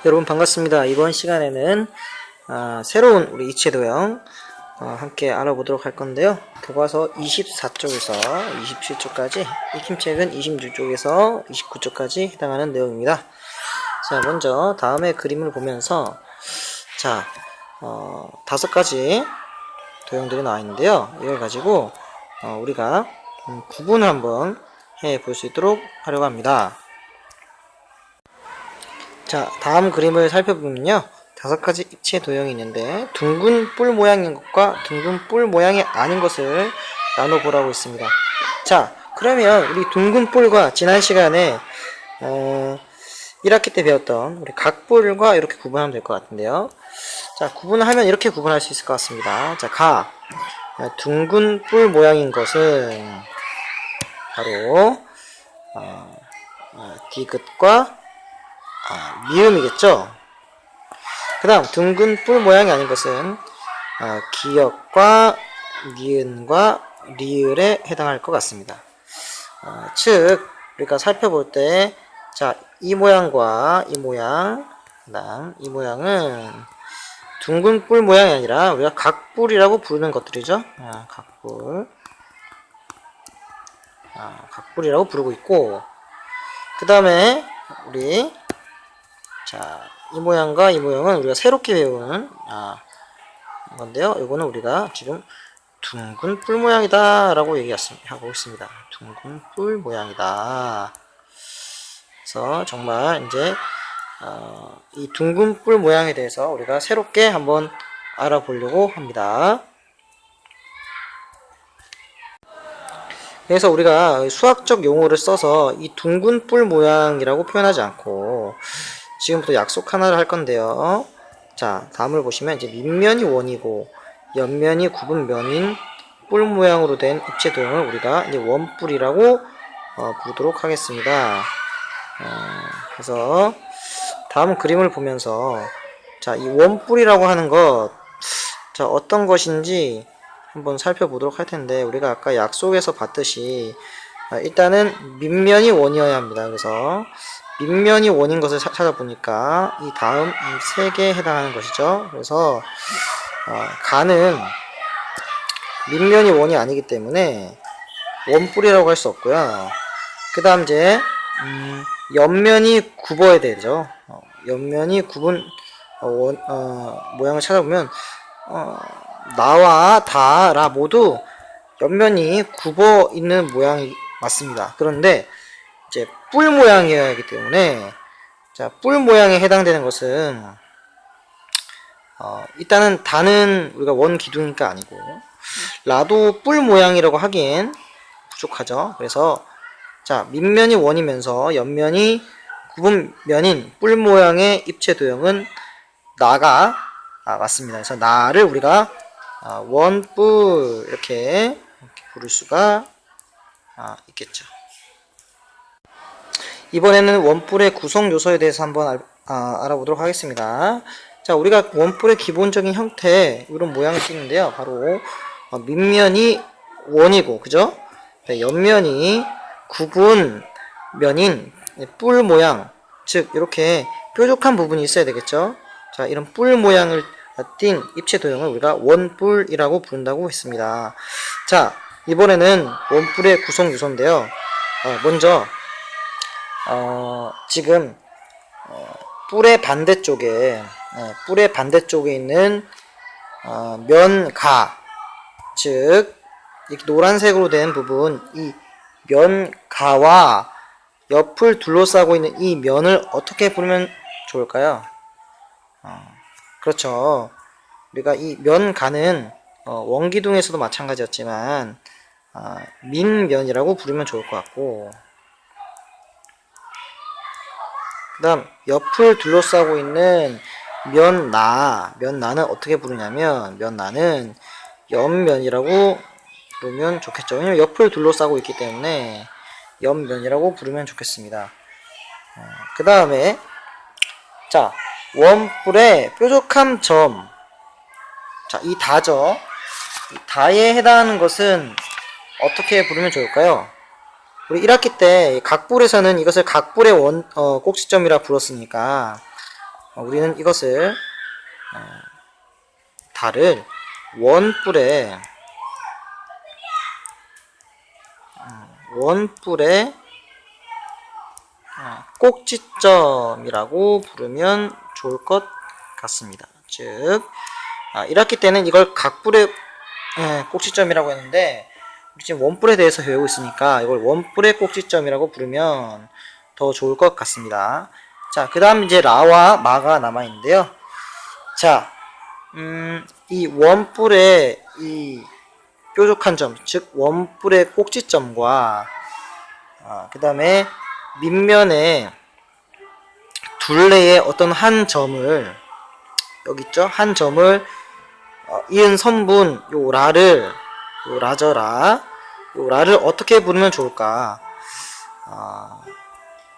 여러분 반갑습니다. 이번 시간에는 새로운 우리 이체 도형 함께 알아보도록 할 건데요. 교과서 24쪽에서 27쪽까지, 익힘책은 26쪽에서 29쪽까지 해당하는 내용입니다. 자, 먼저 다음의 그림을 보면서 자, 5가지 도형들이 나와 있는데요. 이걸 가지고 우리가 구분을 한번 해 볼 수 있도록 하려고 합니다. 자, 다음 그림을 살펴보면요. 5가지 입체 도형이 있는데 둥근 뿔 모양인 것과 둥근 뿔 모양이 아닌 것을 나눠보라고 있습니다. 자, 그러면 우리 둥근 뿔과 지난 시간에 1학기 때 배웠던 우리 각뿔과 이렇게 구분하면 될 것 같은데요. 자, 구분을 하면 이렇게 구분할 수 있을 것 같습니다. 자, 둥근 뿔 모양인 것은 바로 디귿과 미음이겠죠. 그 다음 둥근 뿔 모양이 아닌 것은 기역과 니은과 리을에 해당할 것 같습니다. 즉 우리가 살펴볼 때 자, 이 모양과 이 모양, 그 다음 이 모양은 둥근 뿔 모양이 아니라 우리가 각뿔이라고 부르는 것들이죠. 각뿔이라고 부르고 있고, 그 다음에 우리 자, 이 모양과 이 모양은 우리가 새롭게 배우는 건데요. 이거는 우리가 지금 둥근 뿔 모양이다 라고 얘기하고 있습니다. 둥근 뿔 모양이다. 그래서 정말 이제 이 둥근 뿔 모양에 대해서 우리가 새롭게 한번 알아보려고 합니다. 그래서 우리가 수학적 용어를 써서 이 둥근 뿔 모양이라고 표현하지 않고 지금부터 약속 하나를 할 건데요. 자, 다음을 보시면 이제 밑면이 원이고 옆면이 굽은 면인 뿔 모양으로 된 입체 도형을 우리가 이제 원뿔이라고 부르도록 하겠습니다. 그래서 다음 그림을 보면서 자, 이 원뿔이라고 하는 것, 자, 어떤 것인지 한번 살펴보도록 할 텐데, 우리가 아까 약속에서 봤듯이 일단은 밑면이 원이어야 합니다. 그래서 밑면이 원인 것을 찾아보니까 이 다음 세 개에 해당하는 것이죠. 그래서 가는 밑면이 원이 아니기 때문에 원뿔이라고 할 수 없고요. 그 다음 이제 옆면이 굽어야 되죠. 옆면이 굽은 모양을 찾아보면 나와 다라 모두 옆면이 굽어 있는 모양이 맞습니다. 그런데 이제 뿔 모양이어야 하기 때문에 자, 뿔 모양에 해당되는 것은 일단은 다는 우리가 원 기둥이니까 아니고 라도 뿔 모양이라고 하기엔 부족하죠. 그래서 자, 밑면이 원이면서 옆면이 굽은 면인 뿔 모양의 입체 도형은 나가 맞습니다. 그래서 나를 우리가 원뿔 이렇게 부를 수가 있겠죠. 이번에는 원뿔의 구성 요소에 대해서 한번 알아보도록 하겠습니다. 자, 우리가 원뿔의 기본적인 형태, 이런 모양을 띄는데요. 바로 밑면이 원이고, 그죠? 옆면이 굽은 면인 뿔 모양, 즉 이렇게 뾰족한 부분이 있어야 되겠죠. 자, 이런 뿔 모양을 띈 입체 도형을 우리가 원뿔이라고 부른다고 했습니다. 자, 이번에는 원뿔의 구성 요소인데요. 먼저 지금 뿔의 반대쪽에 있는 면가, 즉 이렇게 노란색으로 된 부분, 이 면가와 옆을 둘러싸고 있는 이 면을 어떻게 부르면 좋을까요? 그렇죠. 우리가 이 면가는 원기둥에서도 마찬가지였지만 민면이라고 부르면 좋을 것 같고, 그 다음 옆을 둘러싸고 있는 면나는 어떻게 부르냐면 면나는 옆면이라고 부르면 좋겠죠. 왜냐면 옆을 둘러싸고 있기 때문에 옆면이라고 부르면 좋겠습니다. 그 다음에 자, 원뿔의 뾰족한 점, 자, 이 다죠. 이 다에 해당하는 것은 어떻게 부르면 좋을까요? 우리 1학기 때 각뿔에서는 이것을 각뿔의 꼭지점이라 불렀으니까 우리는 이것을 달을 원뿔의 꼭지점이라고 부르면 좋을 것 같습니다. 즉 이렇기 때는 이걸 각뿔의 꼭지점이라고 했는데 우리 지금 원뿔에 대해서 배우고 있으니까 이걸 원뿔의 꼭지점이라고 부르면 더 좋을 것 같습니다. 자, 그 다음 이제 라와 마가 남아있는데요. 자, 이 원뿔의 이 뾰족한 점, 즉 원뿔의 꼭지점과 그 다음에 밑면의 둘레의 어떤 한 점을, 여기 있죠? 한 점을 이은 선분 요 라를 어떻게 부르면 좋을까?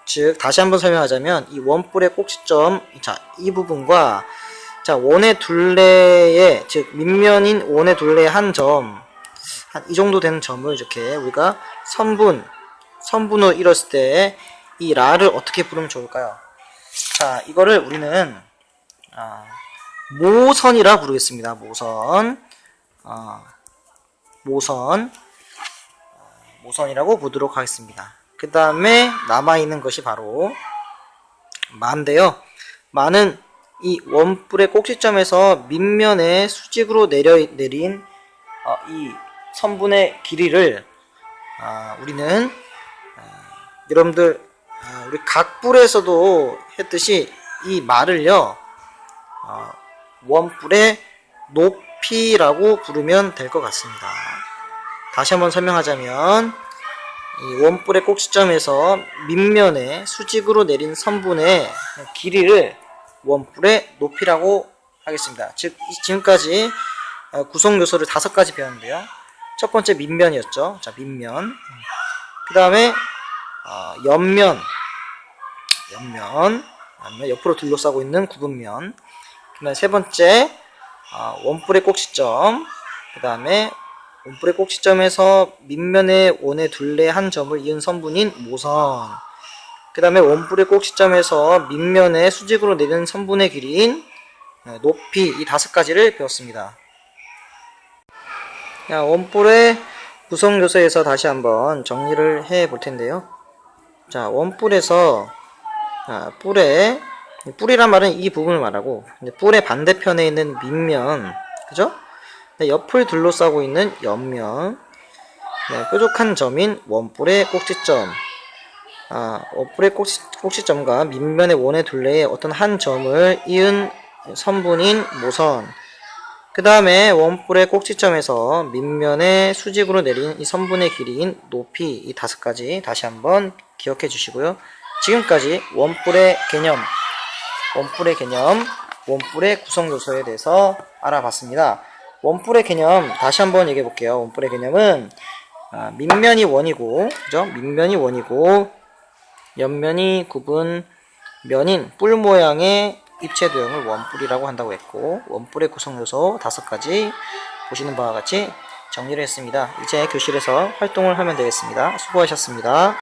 즉 다시 한번 설명하자면 이 원뿔의 꼭지점, 자, 이 부분과 자, 원의 둘레의, 즉 밑면인 원의 둘레의 한 점, 한 이 정도 되는 점을 이렇게 우리가 선분으로 이뤘을 때 이 라를 어떻게 부르면 좋을까요? 자, 이거를 우리는 모선이라 부르겠습니다. 모선이라고 보도록 하겠습니다. 그 다음에 남아있는 것이 바로 마인데요. 마는 이 원뿔의 꼭지점에서 밑면에 수직으로 내린 이 선분의 길이를 우리는 여러분들 우리 각뿔에서도 했듯이 이 마를요 원뿔의 높이라고 부르면 될 것 같습니다. 다시 한번 설명하자면 이 원뿔의 꼭지점에서 밑면에 수직으로 내린 선분의 길이를 원뿔의 높이라고 하겠습니다. 즉 지금까지 구성 요소를 5가지 배웠는데요. 첫 번째 밑면이었죠. 자, 밑면. 그 다음에 옆면, 옆으로 둘러싸고 있는 구분면. 그 다음에 세 번째 원뿔의 꼭지점. 그 다음에 원뿔의 꼭지점에서 밑면의 원의 둘레 한 점을 이은 선분인 모선. 그 다음에 원뿔의 꼭지점에서 밑면에 수직으로 내리는 선분의 길이인 높이, 이 5가지를 배웠습니다. 자, 원뿔의 구성 요소에서 다시 한번 정리를 해 볼 텐데요. 자, 원뿔에서 뿔이란 말은 이 부분을 말하고 뿔의 반대편에 있는 밑면, 그죠? 옆을 둘러싸고 있는 옆면, 뾰족한 점인 원뿔의 꼭지점, 원뿔의 꼭지점과 밑면의 원의 둘레에 어떤 한 점을 이은 선분인 모선. 그 다음에 원뿔의 꼭지점에서 밑면에 수직으로 내린 이 선분의 길이인 높이, 이 5가지 다시 한번 기억해 주시고요. 지금까지 원뿔의 개념, 원뿔의 구성 요소에 대해서 알아봤습니다. 원뿔의 개념 다시 한번 얘기해 볼게요. 원뿔의 개념은 밑면이 원이고, 그죠? 밑면이 원이고 옆면이 구분면인 뿔 모양의 입체 도형을 원뿔이라고 한다고 했고, 원뿔의 구성 요소 5가지 보시는 바와 같이 정리를 했습니다. 이제 교실에서 활동을 하면 되겠습니다. 수고하셨습니다.